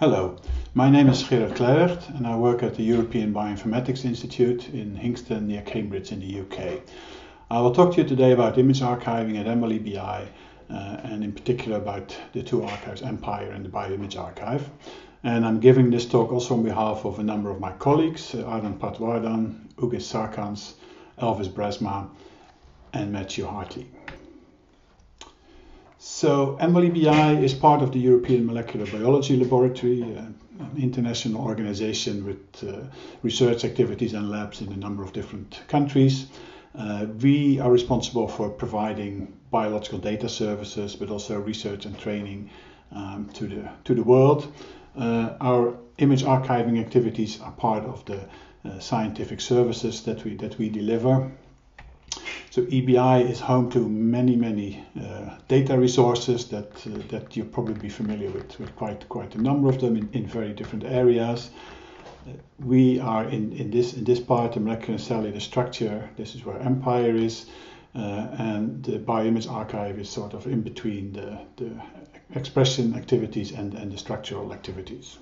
Hello, my name is Gerard Kleywegt and I work at the European Bioinformatics Institute in Hingston near Cambridge in the UK. I will talk to you today about image archiving at EMBL-EBI and in particular about the two archives, EMPIAR and the BioImage Archive. And I'm giving this talk also on behalf of a number of my colleagues, Ardan Patwardan, Ugis Sarkans, Elvis Bresma and Matthew Hartley. So EMBL-EBI is part of the European Molecular Biology Laboratory, an international organization with research activities and labs in a number of different countries. We are responsible for providing biological data services, but also research and training to the world. Our image archiving activities are part of the scientific services that we deliver. So EBI is home to many data resources that you'll probably be familiar with quite a number of them in very different areas. We are in this part, the molecular and cellular structure. This is where EMPIAR is, and the BioImage Archive is sort of in between the expression activities and the structural activities.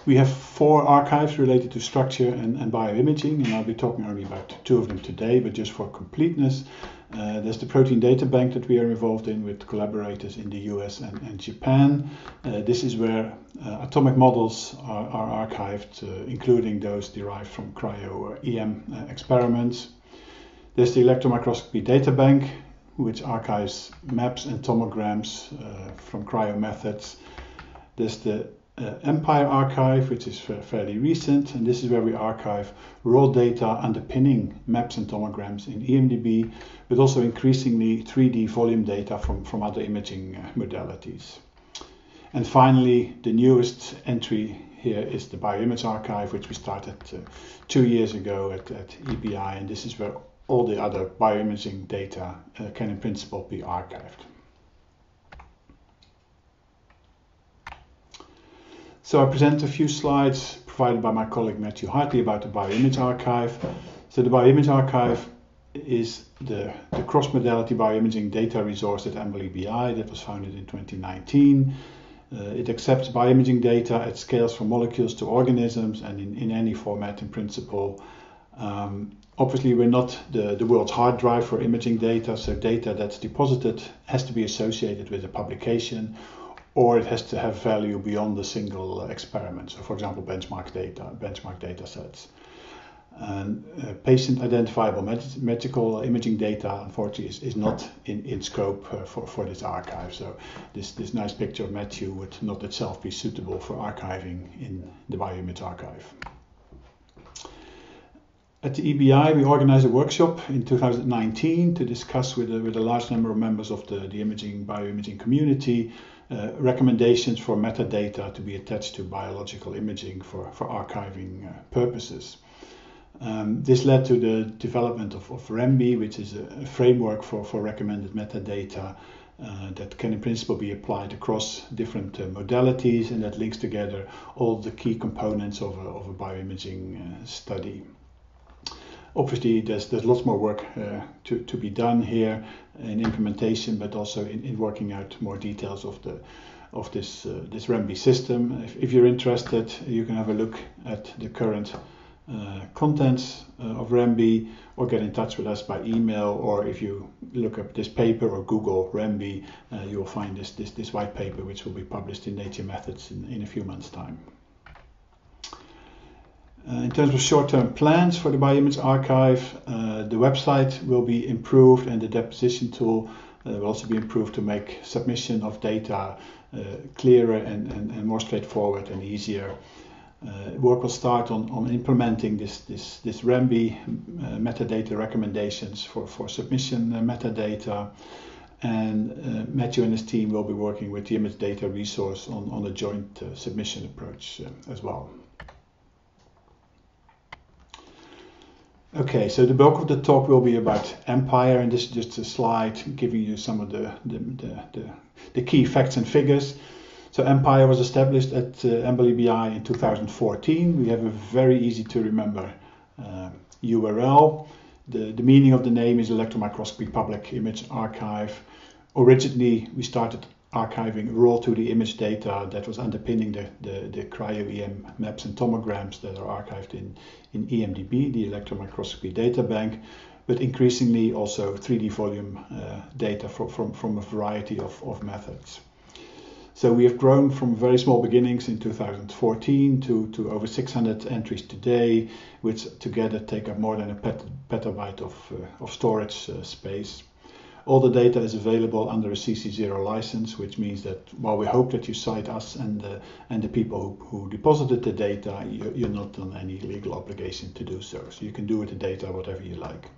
We have 4 archives related to structure and bioimaging, and I'll be talking only about 2 of them today, but just for completeness. There's the protein data bank that we are involved in with collaborators in the US and Japan. This is where atomic models are archived, including those derived from cryo-EM experiments. There's the electron microscopy data bank, which archives maps and tomograms from cryo methods. There's the EMPIAR archive, which is fairly recent, and this is where we archive raw data underpinning maps and tomograms in EMDB, but also increasingly 3D volume data from other imaging modalities. And finally, the newest entry here is the BioImage Archive, which we started 2 years ago at EBI, and this is where all the other bioimaging data can in principle be archived. So I present a few slides provided by my colleague Matthew Hartley about the BioImage Archive. So the BioImage Archive is the cross-modality bioimaging data resource at EMBL-EBI that was founded in 2019. It accepts bioimaging data at scales from molecules to organisms and in any format in principle. Obviously, we're not the world's hard drive for imaging data, so data that's deposited has to be associated with a publication, or it has to have value beyond a single experiment. So, for example, benchmark data sets. And patient identifiable medical imaging data, unfortunately, is not in scope for this archive. So this nice picture of Matthew would not itself be suitable for archiving in the BioImage Archive. At the EBI, we organized a workshop in 2019 to discuss with a large number of members of the bioimaging community recommendations for metadata to be attached to biological imaging for archiving purposes. This led to the development of REMBI, which is a framework for recommended metadata that can in principle be applied across different modalities, and that links together all the key components of a bioimaging study. Obviously, there's lots more work to be done here in implementation, but also in working out more details of this REMBI system. If you're interested, you can have a look at the current contents of REMBI, or get in touch with us by email, or if you look up this paper or Google REMBI, you will find this white paper, which will be published in Nature Methods in a few months' time. In terms of short-term plans for the BioImage Archive, the website will be improved, and the deposition tool will also be improved to make submission of data clearer and more straightforward and easier. Work will start on implementing this REMBI metadata recommendations for submission metadata, and Matthew and his team will be working with the image data resource on a joint submission approach as well. Okay, so the bulk of the talk will be about EMPIAR, and this is just a slide giving you some of the key facts and figures. So EMPIAR was established at EMBL-EBI in 2014. We have a very easy to remember URL. The meaning of the name is Electron Microscopy Public Image Archive. Originally, we started archiving raw 2D image data that was underpinning the cryo-EM maps and tomograms that are archived in EMDB, the electron microscopy data bank, but increasingly also 3D volume data from a variety of methods. So we have grown from very small beginnings in 2014 to over 600 entries today, which together take up more than a petabyte of storage space. All the data is available under a CC0 license, which means that while we hope that you cite us and the people who deposited the data, you're not on any legal obligation to do so. So you can do with the data whatever you like.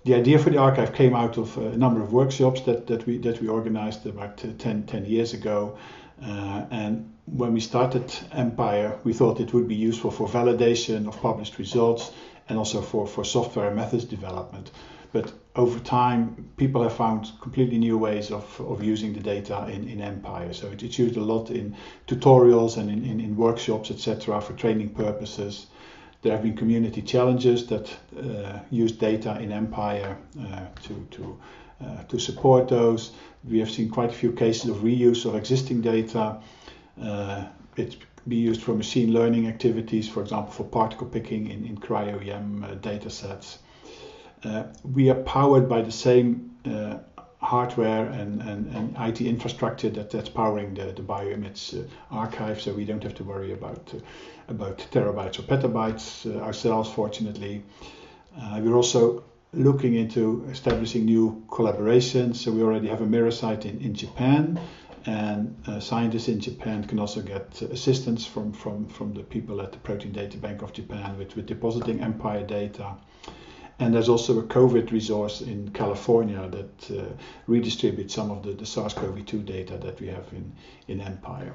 The idea for the archive came out of a number of workshops that we organized about 10 years ago. And when we started EMPIAR, we thought it would be useful for validation of published results and also for software and methods development. But over time, people have found completely new ways of using the data in EMPIAR. So it's used a lot in tutorials and in workshops, etc., for training purposes. There have been community challenges that use data in EMPIAR to support those. We have seen quite a few cases of reuse of existing data. It's be used for machine learning activities, for example, for particle picking in cryo-EM data sets. We are powered by the same hardware and IT infrastructure that's powering the BioImage archive, so we don't have to worry about terabytes or petabytes ourselves, fortunately. We're also looking into establishing new collaborations, so we already have a mirror site in Japan, and scientists in Japan can also get assistance from the people at the Protein Data Bank of Japan with depositing EMPIAR data. And there's also a COVID resource in California that redistributes some of the SARS-CoV-2 data that we have in EMPIAR.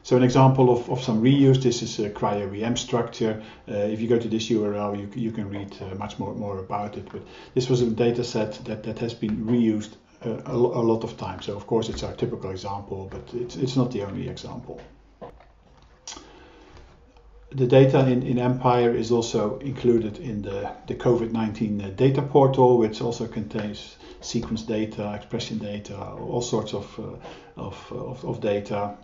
So an example of some reuse, this is a cryo-EM structure. If you go to this URL, you can read much more about it. But this was a data set that has been reused a lot of times. So of course it's our typical example, but it's not the only example. The data in EMPIAR is also included in the COVID-19 data portal, which also contains sequence data, expression data, all sorts of data.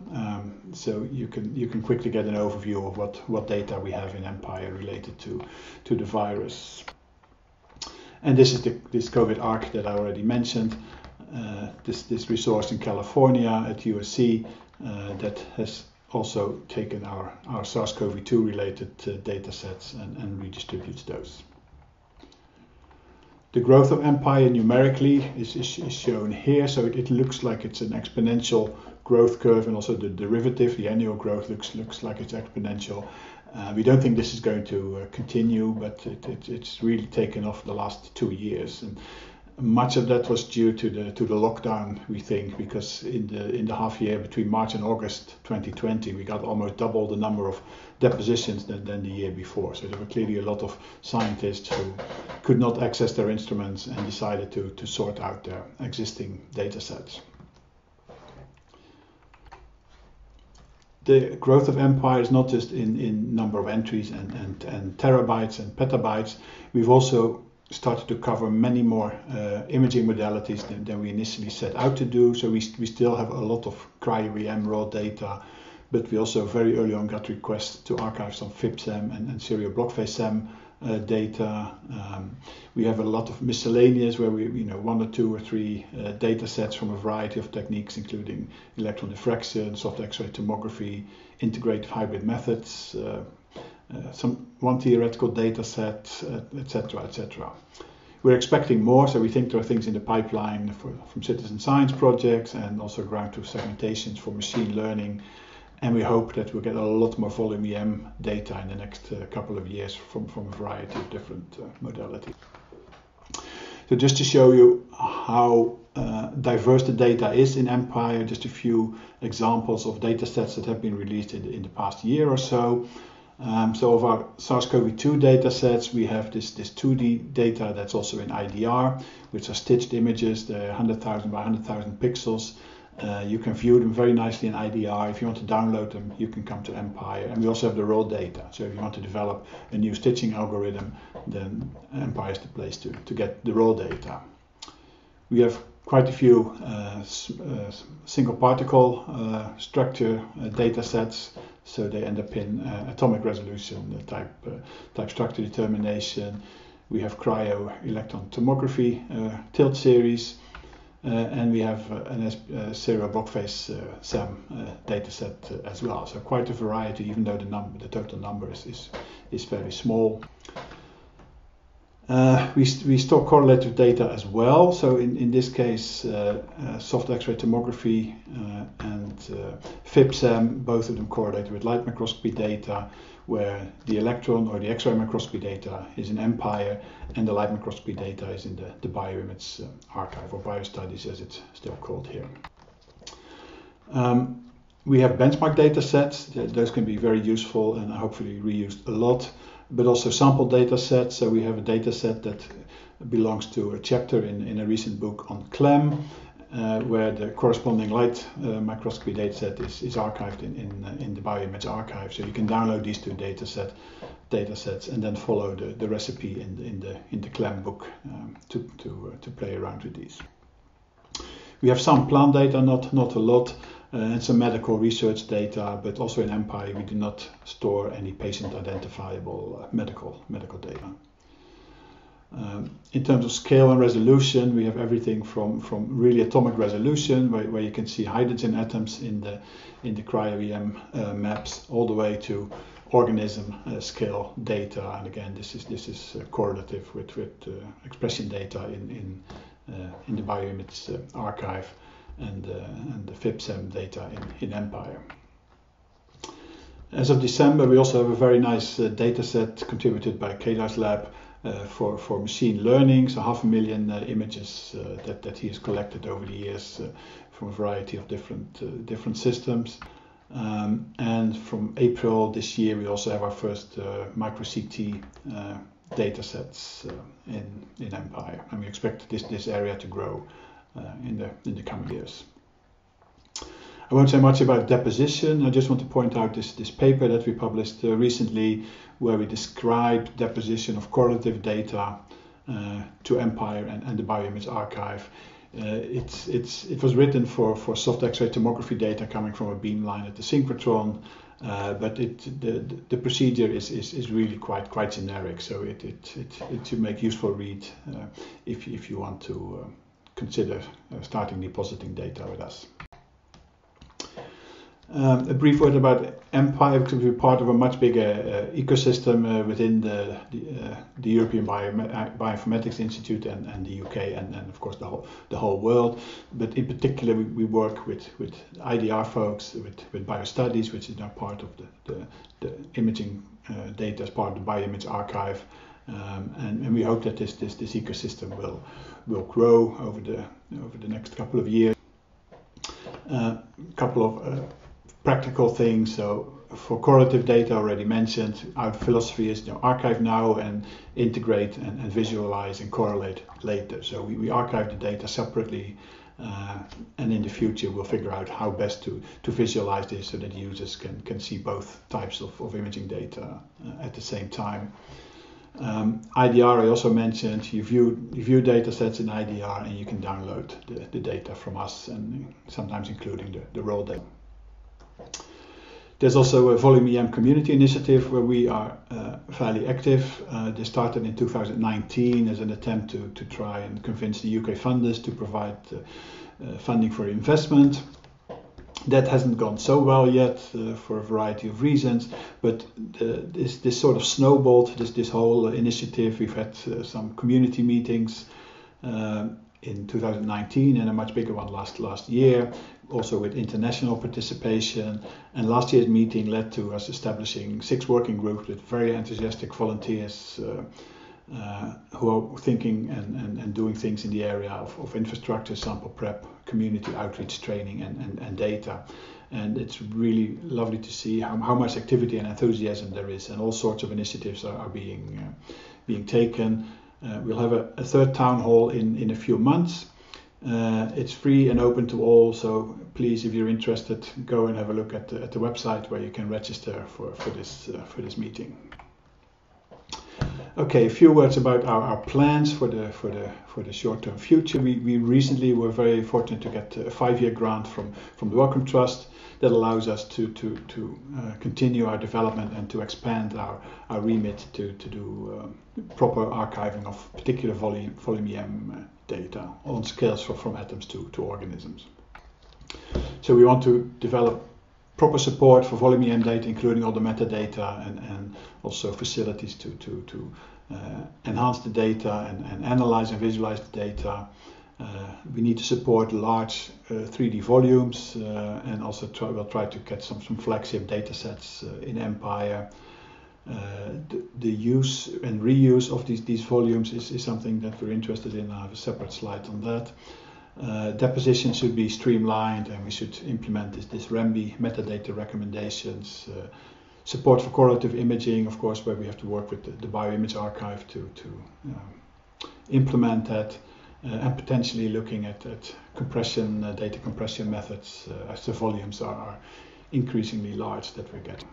So you can quickly get an overview of what data we have in EMPIAR related to the virus. And this is this COVID ARC that I already mentioned. This resource in California at USC that has also taken our SARS-CoV-2 related data sets and redistributes those. The growth of EMPIAR numerically is shown here, so it looks like it's an exponential growth curve, and also the derivative, the annual growth, looks like it's exponential. We don't think this is going to continue, but it's really taken off the last 2 years. And much of that was due to the lockdown, we think, because in the half year between March and August 2020, we got almost double the number of depositions than the year before. So there were clearly a lot of scientists who could not access their instruments and decided to sort out their existing data sets. The growth of EMPIAR is not just in number of entries and terabytes and petabytes. We've also started to cover many more imaging modalities than we initially set out to do. So we still have a lot of cryo-EM raw data, but we also very early on got requests to archive some FIB-SEM and serial block phase SEM data. We have a lot of miscellaneous where we, 1 or 2 or 3 data sets from a variety of techniques, including electron diffraction, soft X-ray tomography, integrative hybrid methods, one theoretical data set, etc., etc. We're expecting more, so we think there are things in the pipeline from citizen science projects and also ground truth segmentations for machine learning. And we hope that we'll get a lot more volume EM data in the next couple of years from a variety of different modalities. So just to show you how diverse the data is in EMPIAR, just a few examples of data sets that have been released in the past year or so. So of our SARS-CoV-2 data sets, we have this 2D data that's also in IDR, which are stitched images. They're 100,000 by 100,000 pixels. You can view them very nicely in IDR. If you want to download them, you can come to EMPIAR. And we also have the raw data. So if you want to develop a new stitching algorithm, then EMPIAR is the place to get the raw data. We have quite a few single particle structure data sets, so they end up in atomic resolution type structure determination. We have cryo-electron tomography tilt series, and we have a serial block phase SEM data set as well. So quite a variety, even though the total number is fairly small. We store correlative data as well. So in this case, soft X-ray tomography and FIB-SEM, both of them correlate with light microscopy data, where the electron or the X-ray microscopy data is in EMPIAR and the light microscopy data is in the BioImage Archive, or BioStudies as it's still called here. We have benchmark data sets. Those can be very useful and hopefully reused a lot, but also sample data sets. So we have a data set that belongs to a chapter in a recent book on CLEM, where the corresponding light microscopy data set is archived in the BioImage Archive. So you can download these two data sets and then follow the recipe in the CLEM book to play around with these. We have some plant data, not a lot, and some medical research data, but also in EMPIAR we do not store any patient identifiable medical data. In terms of scale and resolution, we have everything from really atomic resolution, where you can see hydrogen atoms in the cryo-EM maps, all the way to organism scale data. And again, this is correlative with expression data in the BioImage Archive and the FIB-SEM data in EMPIAR. As of December, we also have a very nice data set contributed by Kedar's lab for machine learning, so 500,000 images that he has collected over the years from a variety of different systems. And from April this year, we also have our first micro-CT data sets in EMPIAR, and we expect this area to grow in the coming years. I won't say much about deposition. I just want to point out this paper that we published recently, where we describe deposition of correlative data to EMPIAR and the BioImage Archive. It was written for soft X-ray tomography data coming from a beamline at the synchrotron, but the procedure is really quite generic. So it should make useful read if you want to consider starting depositing data with us. A brief word about EMPIAR, because we're part of a much bigger ecosystem within the European Bioinformatics Institute and the UK and of course the whole world. But in particular, we work with IDR folks, with BioStudies, which is now part of the imaging data as part of the BioImage Archive, and we hope that this ecosystem will grow over the next couple of years. Couple of practical things. So for correlative data, already mentioned, our philosophy is archive now and integrate and visualize and correlate later. So we archive the data separately, and in the future we'll figure out how best to visualize this so that users can see both types of imaging data at the same time. IDR, I also mentioned, you view data sets in IDR and you can download the data from us, and sometimes including the raw data. There's also a Volume EM community initiative where we are fairly active. This started in 2019 as an attempt to try and convince the UK funders to provide funding for investment. That hasn't gone so well yet for a variety of reasons, but this sort of snowballed, this whole initiative. We've had some community meetings in 2019 and a much bigger one last year, also with international participation. And last year's meeting led to us establishing 6 working groups with very enthusiastic volunteers who are thinking and doing things in the area of infrastructure, sample prep, community outreach, training and data. And it's really lovely to see how much activity and enthusiasm there is, and all sorts of initiatives are being taken. We'll have a third town hall in a few months. It's free and open to all, so please, if you're interested, go and have a look at the website where you can register for this meeting. Okay, a few words about our plans for the short-term future. We recently were very fortunate to get a 5-year grant from the Wellcome Trust that allows us to continue our development and to expand our remit to do proper archiving of particular volume EM data on scales from atoms to organisms. So we want to develop proper support for volume EM data, including all the metadata and also facilities to enhance the data and analyze and visualize the data. We need to support large 3D volumes and also we'll try to get some flagship data sets in EMPIAR. The use and reuse of these volumes is something that we're interested in. I have a separate slide on that. Deposition should be streamlined, and we should implement this REMBI metadata recommendations. Support for correlative imaging, of course, where we have to work with the BioImage Archive to implement that, and potentially looking at compression, data compression methods as the volumes are increasingly large that we're getting.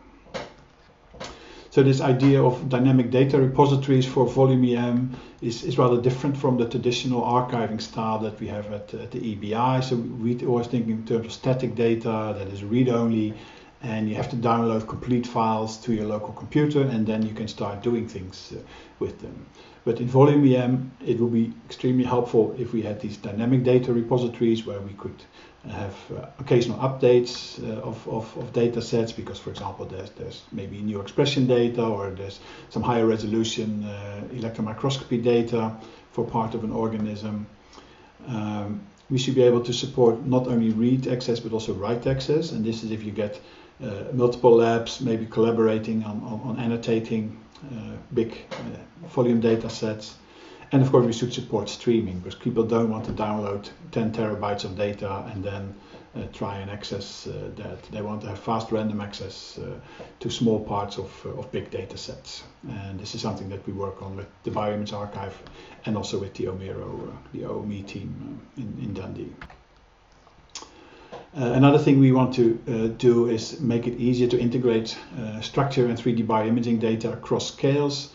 So this idea of dynamic data repositories for volume EM is rather different from the traditional archiving style that we have at the EBI. So we always think in terms of static data that is read-only, and you have to download complete files to your local computer, and then you can start doing things with them. But in volume EM, it would be extremely helpful if we had these dynamic data repositories where we could have occasional updates of data sets, because, for example, there's maybe new expression data, or there's some higher resolution electron microscopy data for part of an organism. We should be able to support not only read access but also write access, and this is if you get multiple labs maybe collaborating on annotating big volume data sets. And of course we should support streaming, because people don't want to download 10 terabytes of data and then try and access that. They want to have fast random access to small parts of big data sets. And this is something that we work on with the BioImage Archive and also with the OMIRO, the OME team in Dundee. Another thing we want to do is make it easier to integrate structure and 3D bioimaging data across scales.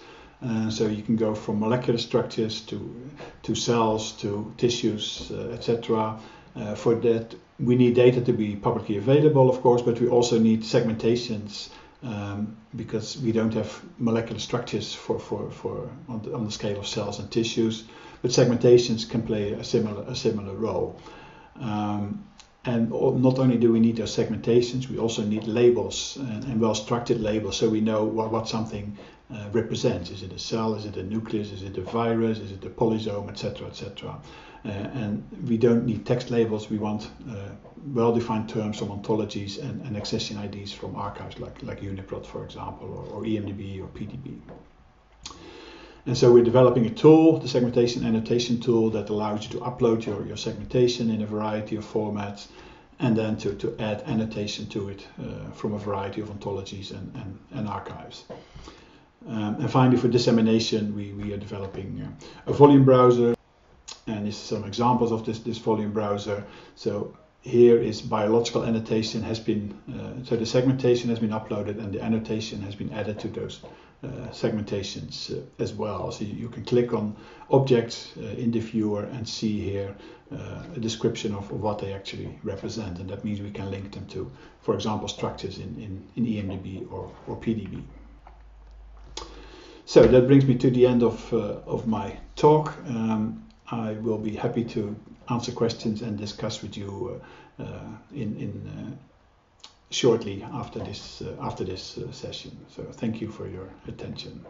So you can go from molecular structures to cells, to tissues, etc. For that, we need data to be publicly available, of course, but we also need segmentations because we don't have molecular structures on the scale of cells and tissues. But segmentations can play a similar role. And not only do we need those segmentations, we also need labels and well-structured labels, so we know what something represents. Is it a cell? Is it a nucleus? Is it a virus? Is it a polysome? Etc. etc. And we don't need text labels. We want well-defined terms from ontologies and accession IDs from archives like UniProt, for example, or EMDB or PDB. And so we're developing a tool, the segmentation annotation tool, that allows you to upload your segmentation in a variety of formats, and then to add annotation to it from a variety of ontologies and archives. And finally, for dissemination, we are developing a volume browser, and this is some examples of this volume browser. So here is biological annotation has been, so the segmentation has been uploaded and the annotation has been added to those segmentations as well. So you can click on objects in the viewer and see here a description of what they actually represent, and that means we can link them to, for example, structures in EMDB or PDB. So that brings me to the end of my talk. I will be happy to answer questions and discuss with you shortly after this session. So thank you for your attention.